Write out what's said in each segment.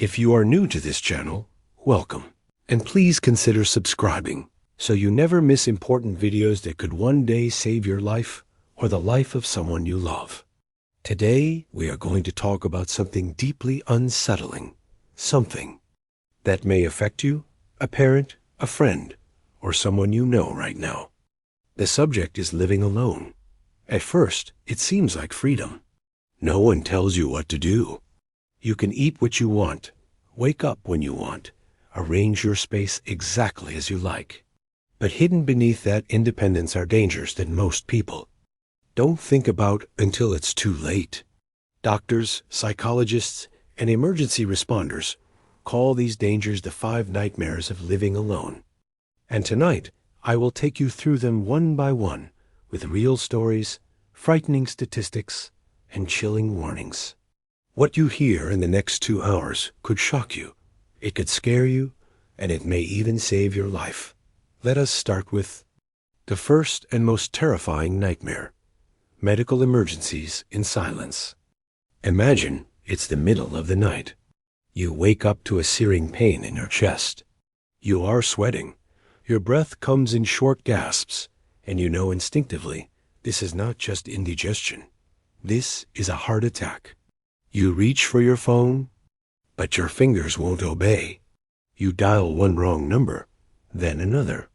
If you are new to this channel, welcome. And please consider subscribing so you never miss important videos that could one day save your life or the life of someone you love. Today, we are going to talk about something deeply unsettling, something that may affect you, a parent, a friend, or someone you know right now. The subject is living alone. At first, it seems like freedom. No one tells you what to do. You can eat what you want, wake up when you want, arrange your space exactly as you like. But hidden beneath that independence are dangers that most people don't think about until it's too late. Doctors, psychologists, and emergency responders call these dangers the 5 nightmares of living alone. And tonight, I will take you through them one by one with real stories, frightening statistics, and chilling warnings. What you hear in the next 2 hours could shock you, it could scare you, and it may even save your life. Let us start with the first and most terrifying nightmare: medical emergencies in silence. Imagine it's the middle of the night. You wake up to a searing pain in your chest. You are sweating. Your breath comes in short gasps, and you know instinctively this is not just indigestion. This is a heart attack. You reach for your phone, but your fingers won't obey. You dial one wrong number, then another.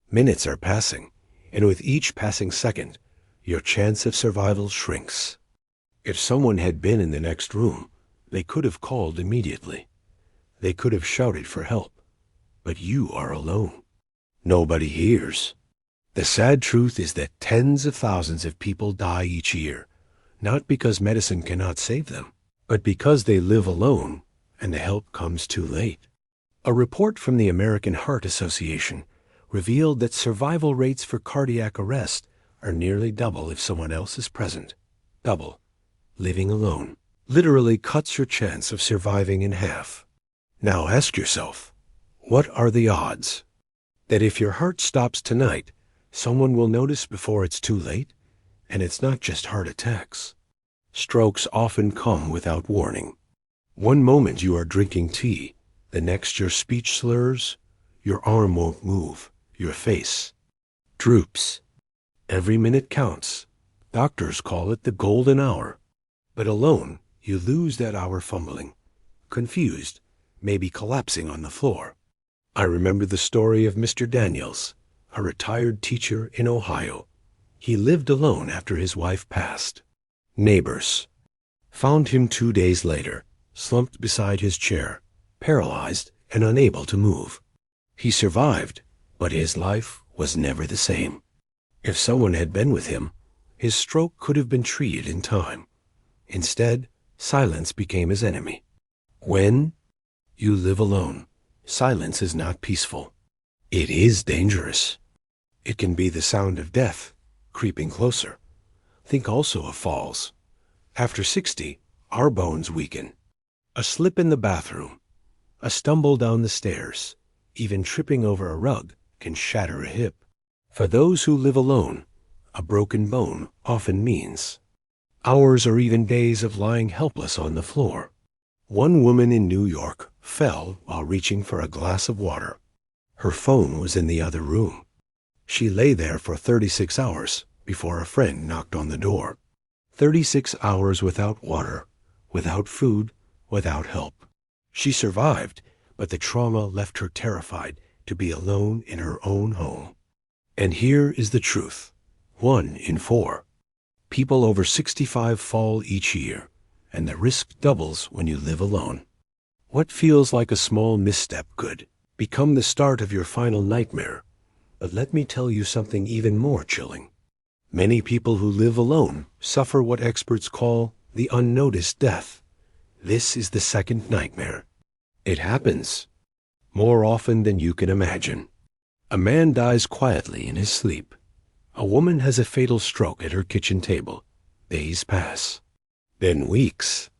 Minutes are passing, and with each passing second, your chance of survival shrinks. If someone had been in the next room, they could have called immediately. They could have shouted for help, but you are alone. Nobody hears. The sad truth is that tens of thousands of people die each year, not because medicine cannot save them, but because they live alone and the help comes too late. A report from the American Heart Association revealed that survival rates for cardiac arrest are nearly double if someone else is present. Double. Living alone literally cuts your chance of surviving in half. Now ask yourself, what are the odds that if your heart stops tonight, someone will notice before it's too late? And it's not just heart attacks. Strokes often come without warning. One moment you are drinking tea, the next your speech slurs, your arm won't move, your face droops. Every minute counts. Doctors call it the golden hour. But alone, you lose that hour fumbling, confused, maybe collapsing on the floor. I remember the story of Mr. Daniels, a retired teacher in Ohio. He lived alone after his wife passed. Neighbors found him 2 days later, slumped beside his chair, paralyzed and unable to move. He survived, but his life was never the same. If someone had been with him, his stroke could have been treated in time. Instead, silence became his enemy. When you live alone, silence is not peaceful. It is dangerous. It can be the sound of death creeping closer. Think also of falls. After 60, our bones weaken. A slip in the bathroom, a stumble down the stairs, even tripping over a rug can shatter a hip. For those who live alone, a broken bone often means hours or even days of lying helpless on the floor. One woman in New York fell while reaching for a glass of water. Her phone was in the other room. She lay there for 36 hours before a friend knocked on the door. 36 hours without water, without food, without help. She survived, but the trauma left her terrified to be alone in her own home. And here is the truth. 1 in 4 people over 65 fall each year, and the risk doubles when you live alone. What feels like a small misstep could become the start of your final nightmare. But let me tell you something even more chilling. Many people who live alone suffer what experts call the unnoticed death. This is the second nightmare. It happens more often than you can imagine. A man dies quietly in his sleep. A woman has a fatal stroke at her kitchen table. Days pass. Then weeks.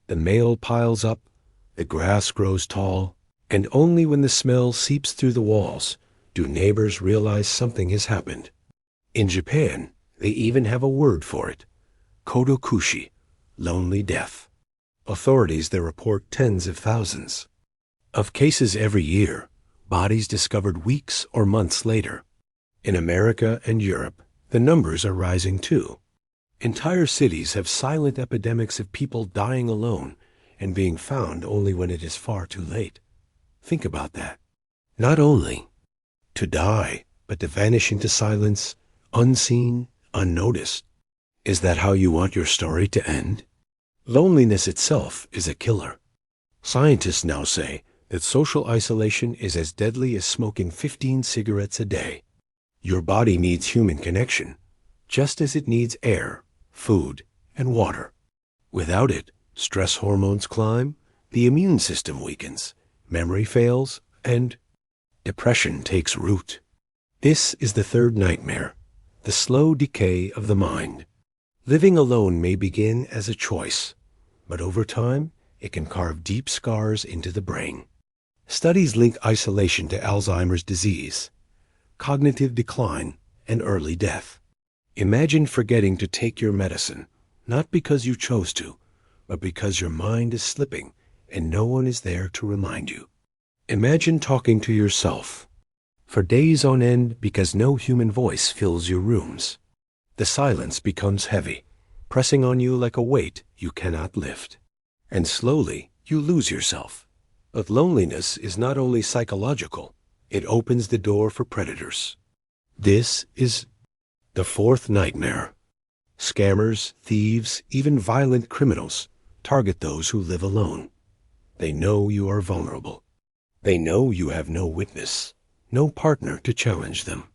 The mail piles up, the grass grows tall, and only when the smell seeps through the walls do neighbors realize something has happened. In Japan, they even have a word for it: kodokushi, lonely death. Authorities there report tens of thousands of cases every year, bodies discovered weeks or months later. In America and Europe, the numbers are rising too. Entire cities have silent epidemics of people dying alone and being found only when it is far too late. Think about that. Not only to die, but to vanish into silence, unseen, unnoticed. Is that how you want your story to end? Loneliness itself is a killer. Scientists now say that social isolation is as deadly as smoking 15 cigarettes a day. Your body needs human connection, just as it needs air, food, and water. Without it, stress hormones climb, the immune system weakens, memory fails, and depression takes root. This is the third nightmare, the slow decay of the mind. Living alone may begin as a choice, but over time, it can carve deep scars into the brain. Studies link isolation to Alzheimer's disease, cognitive decline, and early death. Imagine forgetting to take your medicine, not because you chose to, but because your mind is slipping and no one is there to remind you. Imagine talking to yourself for days on end because no human voice fills your rooms. The silence becomes heavy, pressing on you like a weight you cannot lift. And slowly, you lose yourself. But loneliness is not only psychological, it opens the door for predators. This is the fourth nightmare. Scammers, thieves, even violent criminals target those who live alone. They know you are vulnerable. They know you have no witness, no partner to challenge them.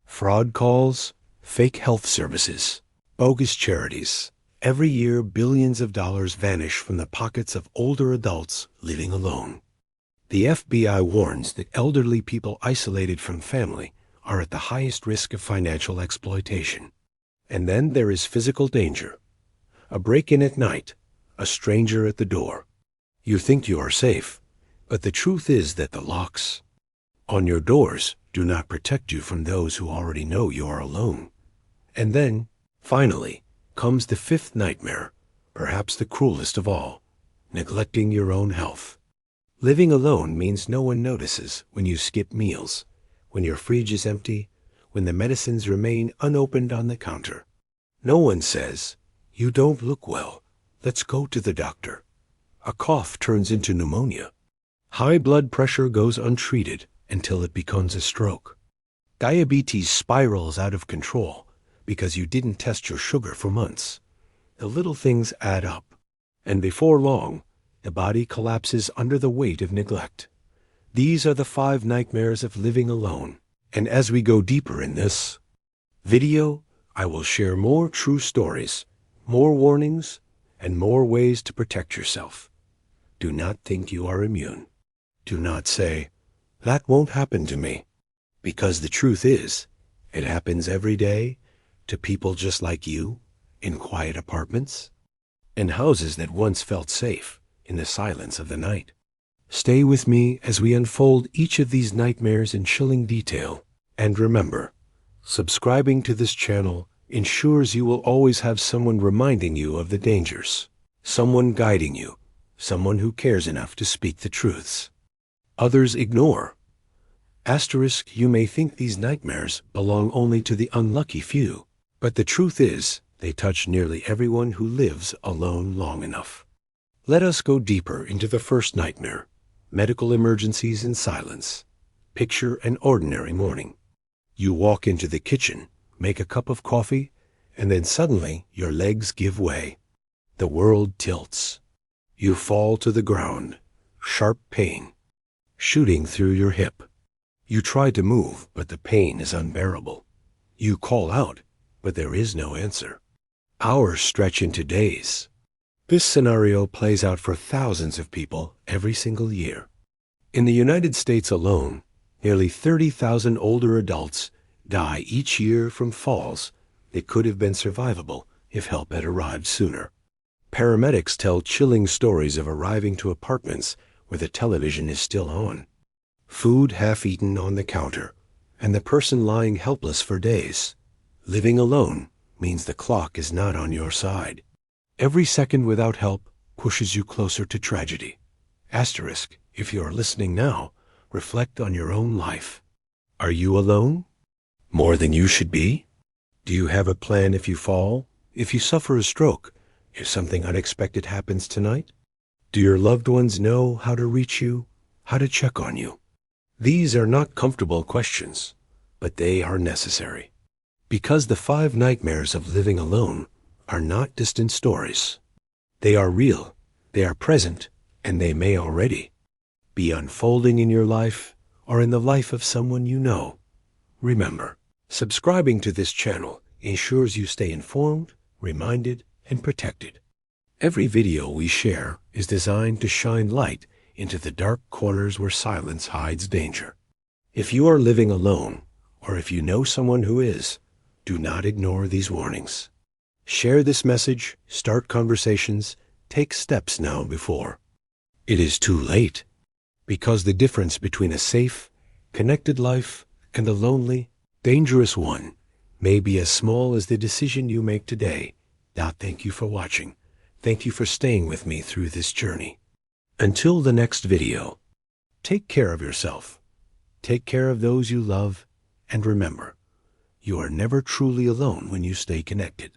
Fraud calls, fake health services, bogus charities. Every year, billions of dollars vanish from the pockets of older adults living alone. The FBI warns that elderly people isolated from family are at the highest risk of financial exploitation. And then there is physical danger. A break-in at night, a stranger at the door. You think you are safe, but the truth is that the locks on your doors do not protect you from those who already know you are alone. And then, finally, comes the fifth nightmare, perhaps the cruelest of all, neglecting your own health. Living alone means no one notices when you skip meals, when your fridge is empty, when the medicines remain unopened on the counter. No one says, "You don't look well. Let's go to the doctor." A cough turns into pneumonia. High blood pressure goes untreated until it becomes a stroke. Diabetes spirals out of control because you didn't test your sugar for months. The little things add up, and before long, the body collapses under the weight of neglect. These are the 5 nightmares of living alone. And as we go deeper in this video, I will share more true stories, more warnings, and more ways to protect yourself. Do not think you are immune. Do not say, "That won't happen to me," because the truth is, it happens every day to people just like you, in quiet apartments, in houses that once felt safe in the silence of the night. Stay with me as we unfold each of these nightmares in chilling detail. And remember, subscribing to this channel ensures you will always have someone reminding you of the dangers, someone guiding you, someone who cares enough to speak the truths others ignore. Asterisk, you may think these nightmares belong only to the unlucky few, but the truth is, they touch nearly everyone who lives alone long enough. Let us go deeper into the first nightmare, medical emergencies in silence. Picture an ordinary morning. You walk into the kitchen, make a cup of coffee, and then suddenly your legs give way. The world tilts. You fall to the ground, sharp pain, shooting through your hip. You try to move, but the pain is unbearable. You call out, but there is no answer. Hours stretch into days. This scenario plays out for thousands of people every single year. In the United States alone, nearly 30,000 older adults die each year from falls that could have been survivable if help had arrived sooner. Paramedics tell chilling stories of arriving to apartments where the television is still on, food half-eaten on the counter, and the person lying helpless for days. Living alone means the clock is not on your side. Every second without help pushes you closer to tragedy. Asterisk, if you are listening now, reflect on your own life. Are you alone? More than you should be? Do you have a plan if you fall? If you suffer a stroke? If something unexpected happens tonight? Do your loved ones know how to reach you? How to check on you? These are not comfortable questions, but they are necessary. Because the 5 nightmares of living alone are not distant stories. They are real, they are present, and they may already be unfolding in your life or in the life of someone you know. Remember, subscribing to this channel ensures you stay informed, reminded, and protected. Every video we share is designed to shine light into the dark corners where silence hides danger. If you are living alone, or if you know someone who is, do not ignore these warnings. Share this message, start conversations, take steps now before it is too late. Because the difference between a safe, connected life and a lonely, dangerous one may be as small as the decision you make today. Now, thank you for watching. Thank you for staying with me through this journey. Until the next video, take care of yourself, take care of those you love, and remember, you are never truly alone when you stay connected.